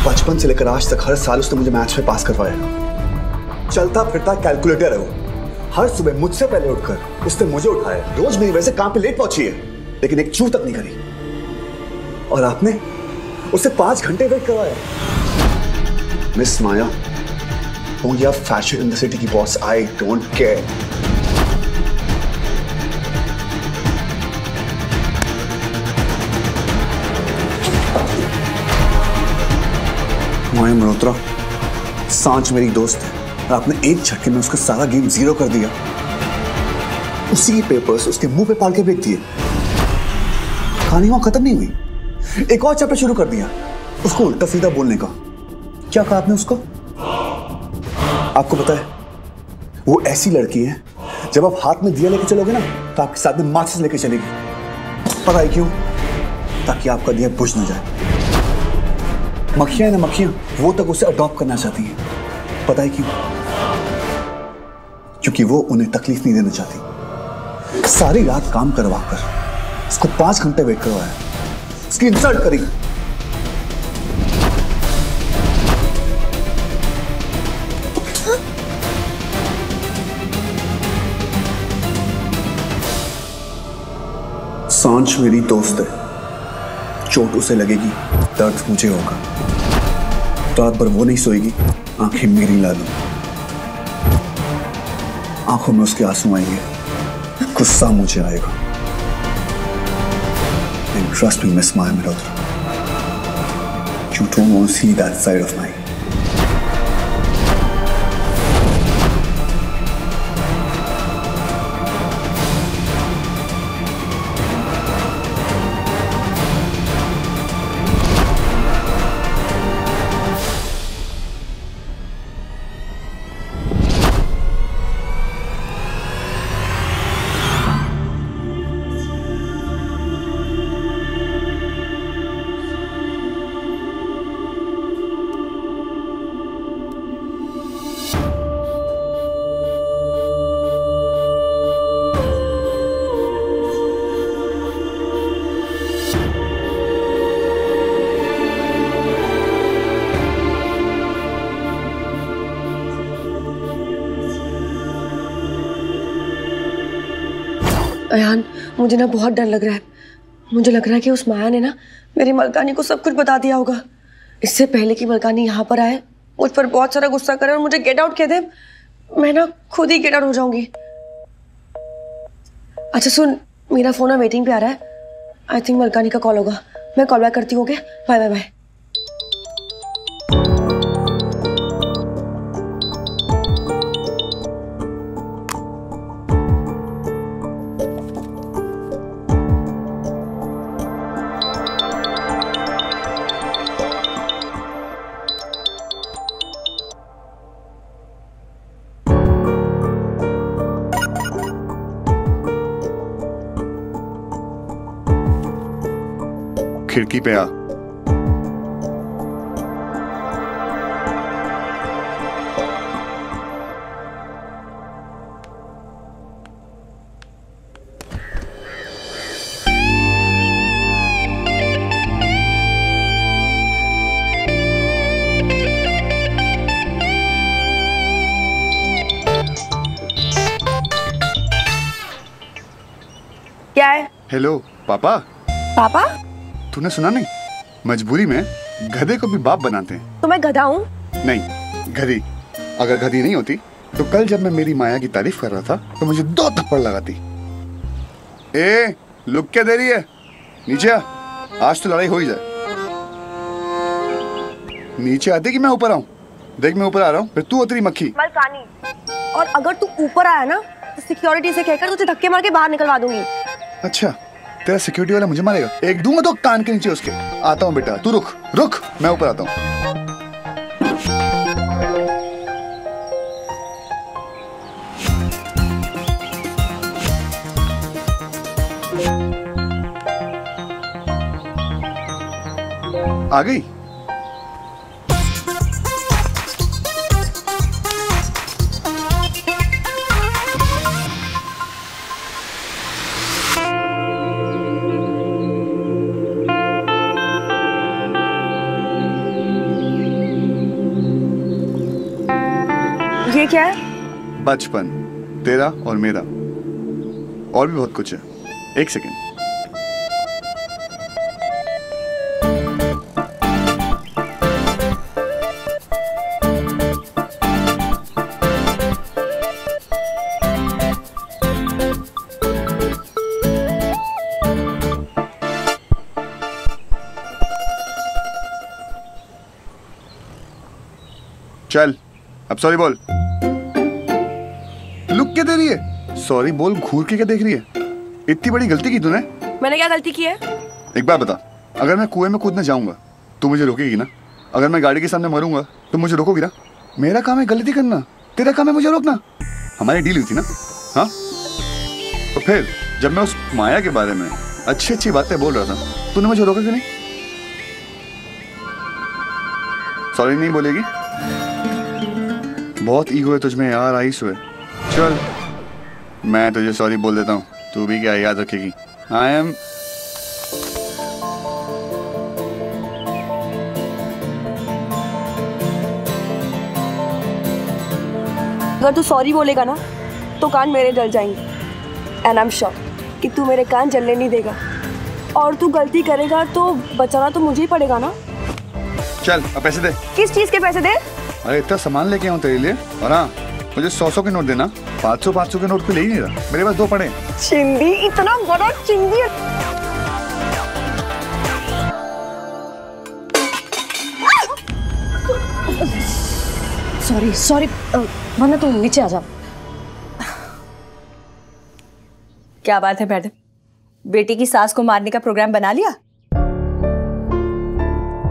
बचपन से लेकर आज तक हर साल उसने मुझे मैथ्स में पास करवाया। चलता फिरता कैलकुलेटर है वो। हर सुबह मुझसे पहले उठकर उसने मुझे उठाया। रोज मेरी वजह से काम पे लेट पहुंची है, लेकिन एक चूक तक नहीं करी। और आपने उसे 5 घंटे वेट करवाया। मिस माया, होंगी आप फैशन इन द सिटी की बॉस, आई डोंट केयर। माया मल्होत्रा, सांच मेरी दोस्त है और आपने एक झटके में उसका सारा गेम जीरो कर दिया। उसी के पेपर्स उसके मुंह पे पाल के बेच दिए। कहानी वहां खत्म नहीं हुई, एक और चैप्टर शुरू कर दिया, उसको उल्टा सीधा बोलने का। क्या कहा आपने उसको? आपको पता है वो ऐसी लड़की है, जब आप हाथ में दिया लेके चलोगे ना तो आपके साथ में माचिस लेके चलेगी। पता है क्यों? ताकि आपका दिया बुझ ना जाए। मक्खियां ना मक्खियां वो तक उसे अडॉप्ट करना चाहती हैं। पता है क्यों? क्योंकि वो उन्हें तकलीफ नहीं देना चाहती। सारी रात काम करवाकर उसको 5 घंटे वेट करवाया, उसकी इंसल्ट करी। सांच मेरी दोस्त है, चोट उसे लगेगी, दर्द मुझे होगा। रात भर वो नहीं सोएगी, आंखें मेरी लालू। आंखों में उसके आंसू आएंगे, गुस्सा मुझे आएगा। And trust me, Miss Maya Malhotra, you don't want to see that side of mine. Ayan, मुझे ना बहुत डर लग रहा है। मुझे लग रहा है कि उस माया ने ना मेरी मलकानी को सब कुछ बता दिया होगा। इससे पहले कि मलकानी यहाँ पर आए, मुझ पर बहुत सारा गुस्सा करे और मुझे गेट आउट कह दे, मैं ना खुद ही गेट आउट हो जाऊंगी। अच्छा सुन, मेरा फोन वेटिंग पे आ रहा है। आई थिंक मलकानी का कॉल होगा। मैं कॉल बैक करती हूँ। Okay, bye bye bye. खिड़की पे आ। क्या है? हेलो पापा। पापा? तूने सुना नहीं? मजबूरी में गधे को भी बाप बनाते हैं। तो मैं गधा हूँ? नहीं, गधी। अगर गधी नहीं होती तो कल जब मैं मेरी माया की तारीफ कर रहा था तो मुझे 2 थप्पड़ लगाती। ए, लुक क्या दे रही है? नीचे आ, आज तो लड़ाई हो ही जाए। नीचे आते कि मैं ऊपर आऊं? देख मैं ऊपर आ रहा हूं, फिर तू उतरी मक्खी। मलकानी, और अगर तू ऊपर आया ना तो सिक्योरिटी से कहकर तुझे धक्के मार के बाहर निकलवा दूंगी। अच्छा, तेरा सिक्योरिटी वाला मुझे मारेगा? एक दूंगा तो कान के नीचे उसके। आता हूँ बेटा, तू रुक रुक, मैं ऊपर आता हूँ। आ गई? ये क्या है? बचपन, तेरा और मेरा, और भी बहुत कुछ है। एक सेकेंड। चल, अब सॉरी बोल। लुक क्या दे रही है? सॉरी बोल, घूर के क्या देख रही है? इतनी बड़ी गलती की तूने? मैंने क्या गलती की है? एक बात बता, अगर मैं कुएं में कूदने जाऊंगा तो मुझे रोकेगी ना? अगर मैं गाड़ी के सामने मरूंगा तो मुझे रोकोगी ना? मेरा काम है गलती करना, तेरा काम है मुझे रोकना। हमारी डील हुई थी ना? हाँ, तो फिर जब मैं उस माया के बारे में अच्छी अच्छी बातें बोल रहा था, तूने मुझे रोका क्यों नहीं? सॉरी नहीं बोलेगी? बहुत ईगो है तुझमें यार, आइस हुए। चल, मैं तुझे सॉरी बोल देता हूँ, तू भी क्या याद रखेगी? आई एम अगर तू सॉरी बोलेगा ना तो कान मेरे जल जाएंगे, एंड आई एम श्योर कि तू मेरे कान जलने नहीं देगा। और तू गलती करेगा तो बचाना तो मुझे ही पड़ेगा ना। चल, अब पैसे दे। किस चीज के पैसे दे? अरे इतना सामान लेके आऊँ तेरे लिए, और हाँ, मुझे 100 के नोट देना। 500 के नोट पे ले ही नहीं रहा, मेरे पास 2 पड़े। चिंदी, इतना बड़ा चिंदी। सॉरी सॉरी, वरना तू नीचे आ जा। क्या बात है मैडम, बेटी की सास को मारने का प्रोग्राम बना लिया?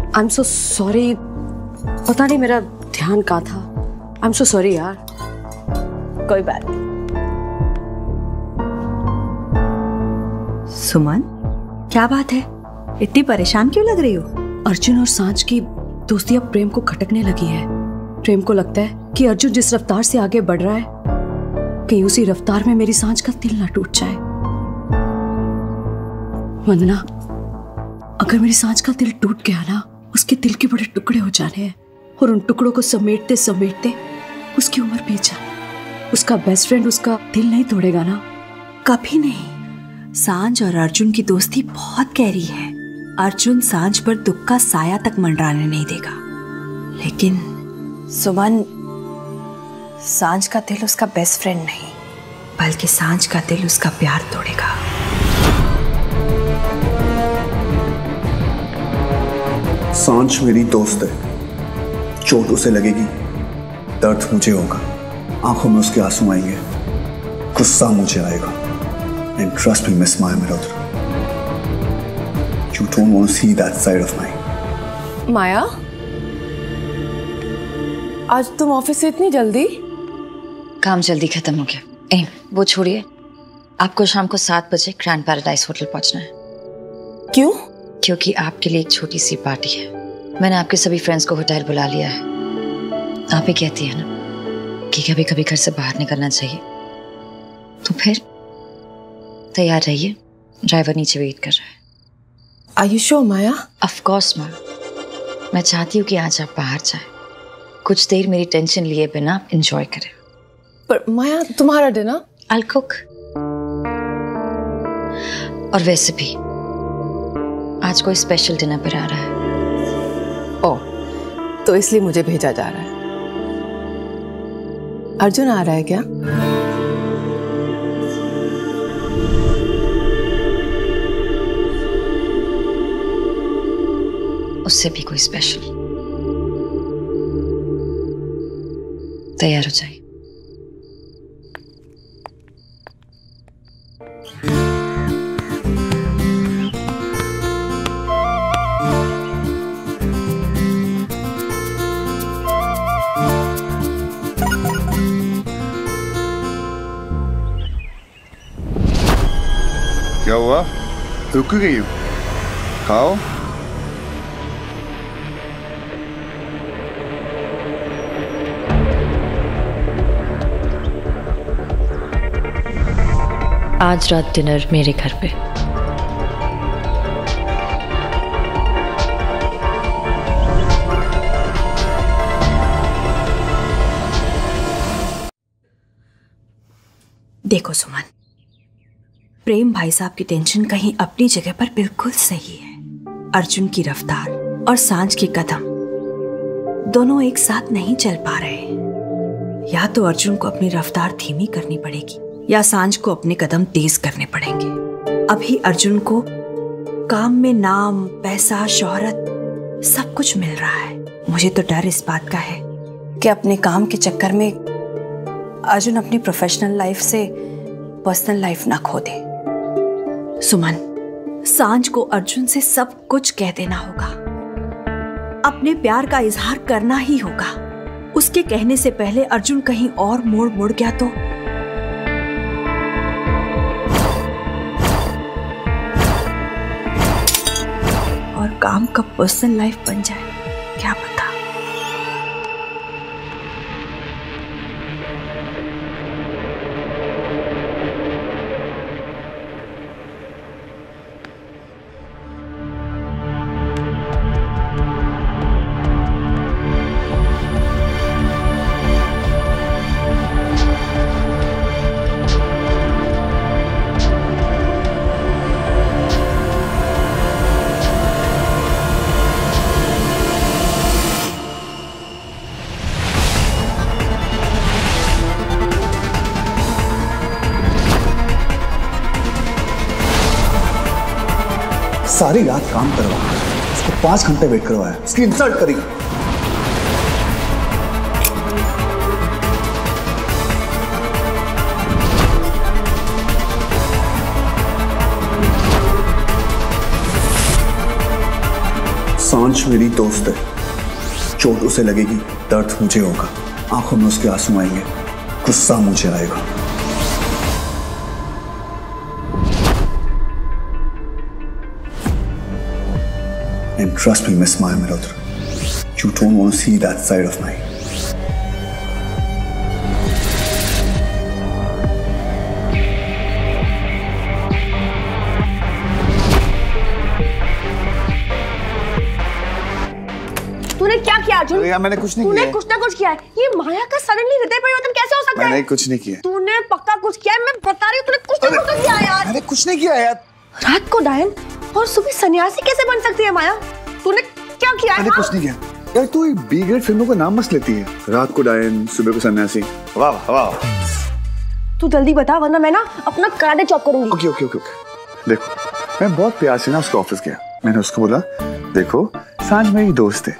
आई एम सो सॉरी, पता नहीं मेरा ध्यान कहाँ था। आई एम सो सॉरी यार। कोई बात नहीं। सुमन, क्या बात है, इतनी परेशान क्यों लग रही हो? अर्जुन और सांझ की दोस्ती अब प्रेम को खटकने लगी है। प्रेम को लगता है कि अर्जुन जिस रफ्तार से आगे बढ़ रहा है, कहीं उसी रफ्तार में मेरी सांझ का दिल ना टूट जाए। वंदना, अगर मेरी सांझ का दिल टूट गया ना, उसके दिल के बड़े टुकड़े हो जाने हैं, और उन टुकड़ों को समेटते समेटते उसकी उम्र बीत जाए। उसका बेस्ट फ्रेंड उसका दिल नहीं तोड़ेगा ना? कभी नहीं। सांझ और अर्जुन की दोस्ती बहुत गहरी है। अर्जुन सांझ पर दुख का साया तक मंडराने नहीं देगा। लेकिन सुमन, सांझ का दिल उसका बेस्ट फ्रेंड नहीं, बल्कि सांझ का दिल उसका प्यार तोड़ेगा। सांझ मेरी दोस्त है, चोट उसे लगेगी, दर्द मुझे होगा, आंखों में उसके आंसू आएंगे, गुस्सा मुझे आएगा। And trust me miss Maya Malhotra, you don't want to see that side of my. Maya, आज तुम ऑफिस से इतनी जल्दी? काम जल्दी खत्म हो गया। वो छोड़िए, आपको शाम को 7 बजे ग्रैंड पैराडाइज होटल पहुंचना है। क्यों? क्योंकि आपके लिए एक छोटी सी पार्टी है। मैंने आपके सभी फ्रेंड्स को होटल बुला लिया है। आप ही कहती है ना कि कभी कभी घर से बाहर निकलना चाहिए, तो फिर तैयार रहिए, ड्राइवर नीचे वेट कर रहा है। Are you sure, Maya? Of course ma'am, मैं चाहती हूँ कि आज आप बाहर जाए, कुछ देर मेरी टेंशन लिए बिना एंजॉय करें। पर माया, तुम्हारा डिनर? I'll cook। और वैसे भी आज कोई स्पेशल डिनर पर आ रहा है। ओह, तो इसलिए मुझे भेजा जा रहा है। अर्जुन आ रहा है क्या? उससे भी कोई स्पेशल। तैयार हो जाइए। क्या हुआ, रुक गई हो? खाओ। आज रात डिनर मेरे घर पे। देखो सुमन, प्रेम भाई साहब की टेंशन कहीं अपनी जगह पर बिल्कुल सही है। अर्जुन की रफ्तार और सांझ के कदम दोनों एक साथ नहीं चल पा रहे। या तो अर्जुन को अपनी रफ्तार धीमी करनी पड़ेगी या सांझ को अपने कदम तेज करने पड़ेंगे। अभी अर्जुन को काम में नाम, पैसा, शोहरत सब कुछ मिल रहा है। मुझे तो डर इस बात का है कि अपने काम के चक्कर में अर्जुन अपनी प्रोफेशनल लाइफ से पर्सनल लाइफ ना खो दे। सुमन, सांझ को अर्जुन से सब कुछ कह देना होगा, अपने प्यार का इजहार करना ही होगा। उसके कहने से पहले अर्जुन कहीं और मुड़ गया तो और काम का पर्सनल लाइफ बन जाए, क्या पता। सारी रात काम करवा, उसको 5 घंटे वेट करवाया, उसकी इंसल्ट करी। सांझ मेरी दोस्त है, चोट उसे लगेगी, दर्द मुझे होगा, आंखों में उसके आंसू आएंगे, गुस्सा मुझे आएगा। And trust me, Miss Maya Malhotra, you don't want to see that side of me. तूने क्या किया अर्जुन? यार मैंने कुछ नहीं किया। तूने कुछ ना कुछ किया है। ये माया का सडनली हृदय परिवर्तन कैसे हो सकता है? मैंने कुछ नहीं किया। तूने पक्का कुछ किया है, मैं बता रही हूँ, तूने कुछ ना कुछ किया है यार। मैंने कुछ नहीं किया यार। रात को डायन और सुबह सन्यासी कैसे बन सकती है माया? तूने क्या किया है? मैंने कुछ नहीं किया यार। तू बी ग्रेड फिल्मों का नाम मत लेती है। रात को डायन, सुबह को सन्यासी। वाह वाह वाह। तू जल्दी बता वरना मैं ना अपना कार्ड चॉप करूंगी। Okay okay okay. देखो, मैं बहुत प्यार से ना उसके ऑफिस गया। मैंने उसको बोला, देखो सांझ मेरी दोस्त है,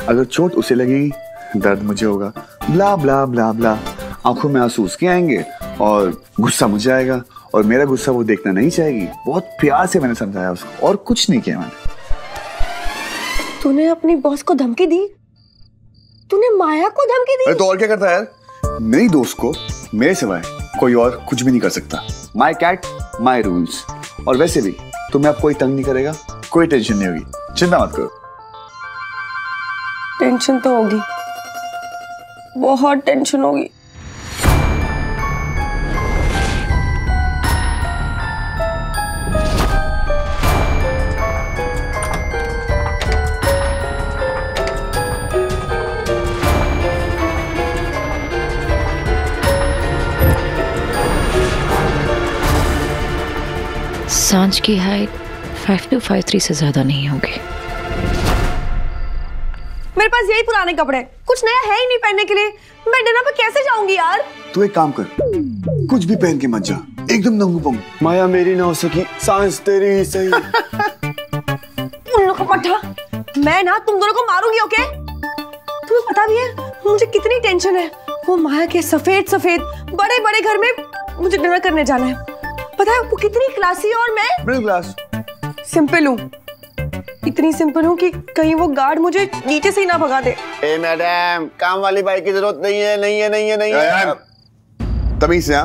अगर चोट उसे लगेगी, दर्द मुझे होगा, ब्ला ब्ला ब्ला ब्ला, आंखों में आंसू उसके आएंगे और गुस्सा मुझे आएगा और मेरा गुस्सा वो देखना नहीं चाहेगी। बहुत प्यार से मैंने समझाया उसको और कुछ नहीं किया मैंने। तूने अपनी बॉस को धमकी दी? तूने माया को धमकी दी? अरे तो और क्या करता है यार? मेरी दोस्त को मेरे सिवाय कोई और कुछ भी नहीं कर सकता। My cat my rules. और वैसे भी तुम्हें अब कोई तंग नहीं करेगा, कोई टेंशन नहीं होगी, चिंता मत करो। टेंशन तो होगी, बहुत टेंशन होगी। सांझ की हाइट 5253 से ज्यादा नहीं होगी। मेरे पास यही पुराने कपड़े, कुछ नया है ही नहीं पहनने के लिए। मैं डिनर पे कैसे जाऊंगी यार? तू एक काम कर, कुछ भी पहन के मत जा, एकदम नंगू पंगू। माया मेरी ना हो सकी, सांझ तेरी ही सही। उल्लू का पट्टा, मैं ना तुम दोनों को मारूंगी। ओके? तुम्हें पता भी है मुझे कितनी टेंशन है। वो माया के सफेद सफेद बड़े बड़े घर में मुझे डिनर करने जाना है। पता है वो कितनी क्लासी है और मैं मिडिल क्लास सिंपल हूँ। इतनी सिंपल हूँ कि कहीं वो गार्ड मुझे नीचे से ही ना भगा दे। ए मैडम, काम वाली बाइक की जरूरत नहीं है, नहीं है, नहीं है, नहीं है। तमीज से।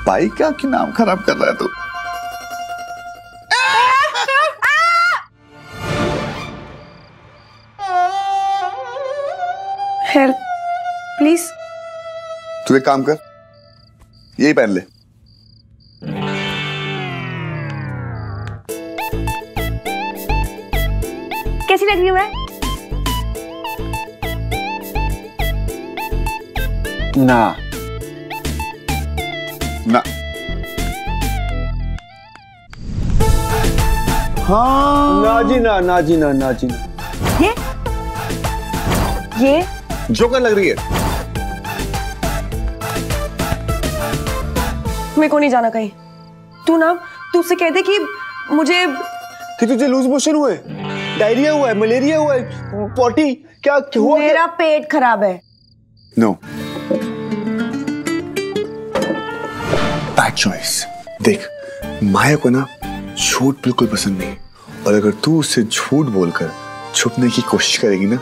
बाइक का क्यों नाम खराब कर रहा है तू? Help please. तू एक काम कर, यही पहन ले। कैसी लग रही हूँ मैं? ना ना हाँ ना जी ना, ना जी ना, ना जी ना। ये जोकर लग रही है। मेरे को नहीं जाना कहीं। तू उससे कह दे कि मुझे कि तुझे लूज मोशन हुए, डायरिया हुआ है, मलेरिया हुआ है, पॉटी क्या हुआ? मेरा पेट खराब है। No, bad choice. देख, माया को ना झूठ बिल्कुल पसंद नहीं, और अगर तू उससे झूठ बोलकर छुपने की कोशिश करेगी ना,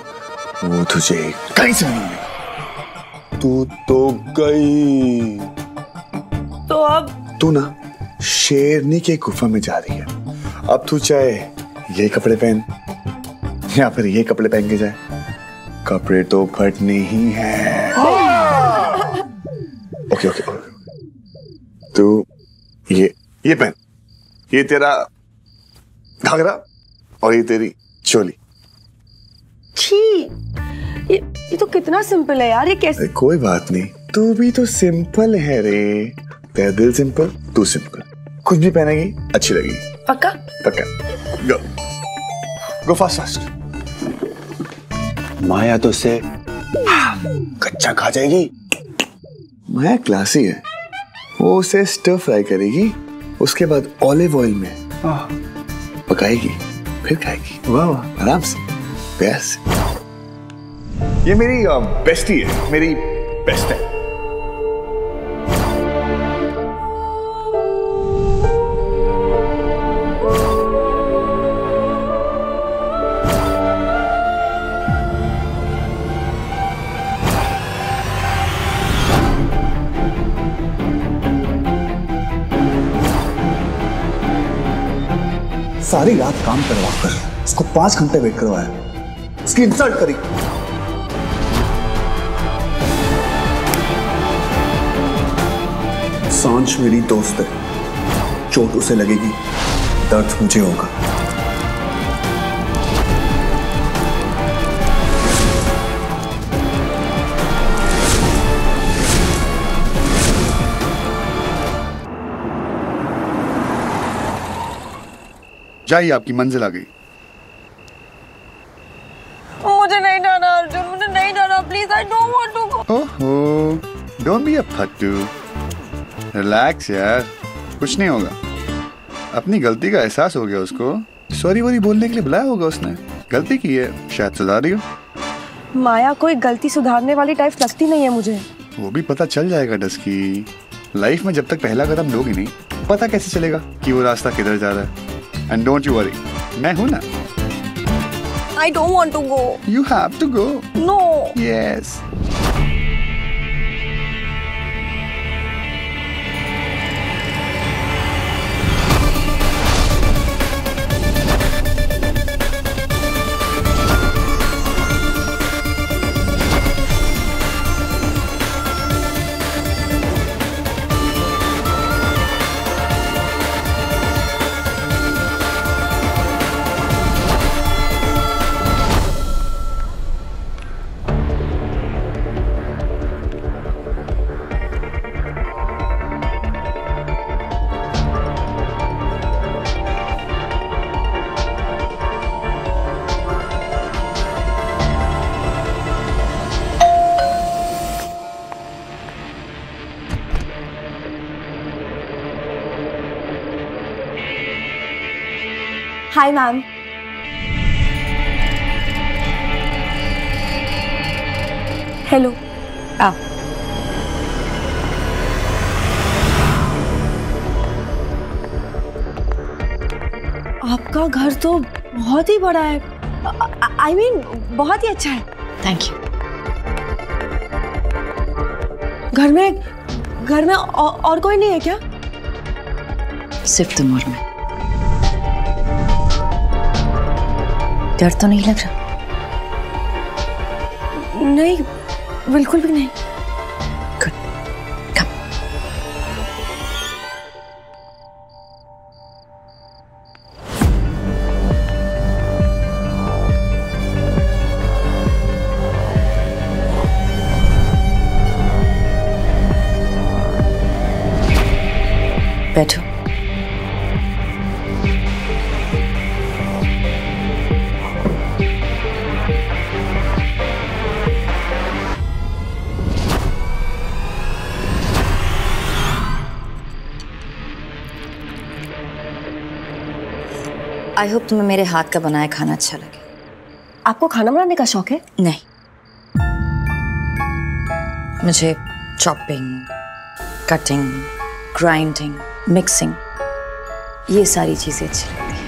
वो तुझे कहीं से नहीं मिलेगा। तू तो गई। तो अब तू ना शेरनी के गुफा में जा रही है। अब तू चाहे ये कपड़े पहन या फिर ये कपड़े पहन के जाए, कपड़े तो फटने ही हैं। ओके ओके, तू ये पहन, ये तेरा घाघरा और ये तेरी चोली। छी, ये तो कितना सिंपल है यार। ये कैसे? कोई बात नहीं, तू भी तो सिंपल है रे। तेरा दिल सिंपल, तू सिंपल। कुछ भी पहनेगी अच्छी लगेगी। पक्का? पक्का। गो फास्ट फास्ट। माया तो से कच्चा खा जाएगी। माया क्लासी है, वो उसे स्टर फ्राई करेगी, उसके बाद ऑलिव ऑयल में पकाएगी, फिर खाएगी। वाह वाह, आराम से, प्यार से। ये मेरी बेस्टी है, मेरी बेस्ट है। सारी रात काम करवा कर उसको 5 घंटे वेट करवाया, उसकी इंसल्ट करी। सांच मेरी दोस्त है, चोट उसे लगेगी, दर्द मुझे होगा। जाइए, आपकी मंजिल आ गई। मुझे नहीं जाना अर्जुन, मुझे नहीं जाना, please, I don't want to go. ओहो, डोंट बी अ फट्टू, रिलैक्स यार, कुछ नहीं होगा। अपनी गलती का एहसास हो गया उसको, सॉरी वॉरी बोलने के लिए बुलाया होगा उसने, गलती की है, शायद सुधारी हो। माया कोई गलती सुधारने वाली टाइप लगती नहीं है मुझे। वो भी पता चल जाएगा डस्की। लाइफ में जब तक पहला कदम लोगी नहीं, पता कैसे चलेगा कि वो रास्ता किधर जा रहा है। एंड डोंट यू वरी, मैं हूं ना। I don't want to go. You have to go. No. Yes. Hi ma'am. Hello. आओ। आपका घर तो बहुत ही बड़ा है। आई मीन बहुत ही अच्छा है। Thank you. घर में और कोई नहीं है क्या? सिर्फ तुम और मैं। डर तो नहीं लग रहा? नहीं, बिल्कुल भी नहीं। गुड, कम। बैठो। आई होप तुम्हें मेरे हाथ का बनाया खाना अच्छा लगे। आपको खाना बनाने का शौक है? नहीं, मुझे चॉपिंग, कटिंग, ग्राइंडिंग, मिक्सिंग, ये सारी चीजें अच्छी लगती हैं।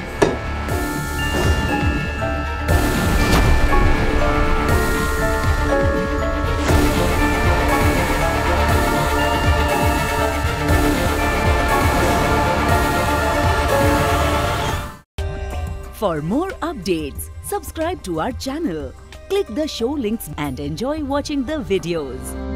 For more updates, subscribe to our channel, click the show links and enjoy watching the videos.